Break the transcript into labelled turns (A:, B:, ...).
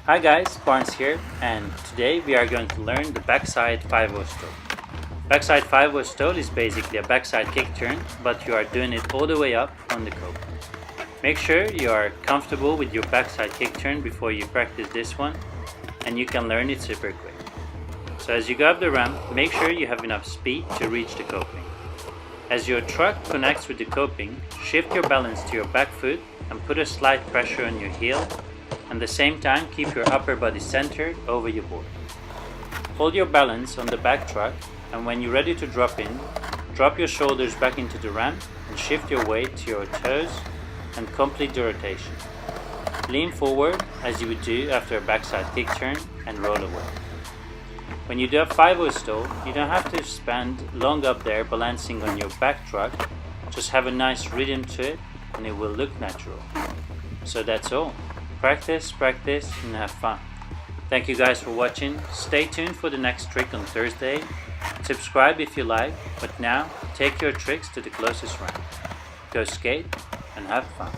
A: Hi guys, Barnes here, and today we are going to learn the backside 5-0 stall. Backside 5-0 stall is basically a backside kick turn, but you are doing it all the way up on the coping. Make sure you are comfortable with your backside kick turn before you practice this one, and you can learn it super quick. So as you go up the ramp, make sure you have enough speed to reach the coping. As your truck connects with the coping, shift your balance to your back foot and put a slight pressure on your heel. At the same time, keep your upper body centered over your board. Hold your balance on the back truck, and when you're ready to drop in, drop your shoulders back into the ramp and shift your weight to your toes and complete the rotation. Lean forward as you would do after a backside kick turn and roll away. When you do a 5-0 stall, you don't have to spend long up there balancing on your back truck. Just have a nice rhythm to it and it will look natural. So that's all. Practice, practice, and have fun. Thank you guys for watching. Stay tuned for the next trick on Thursday. Subscribe if you like, but now take your tricks to the closest ramp. Go skate and have fun.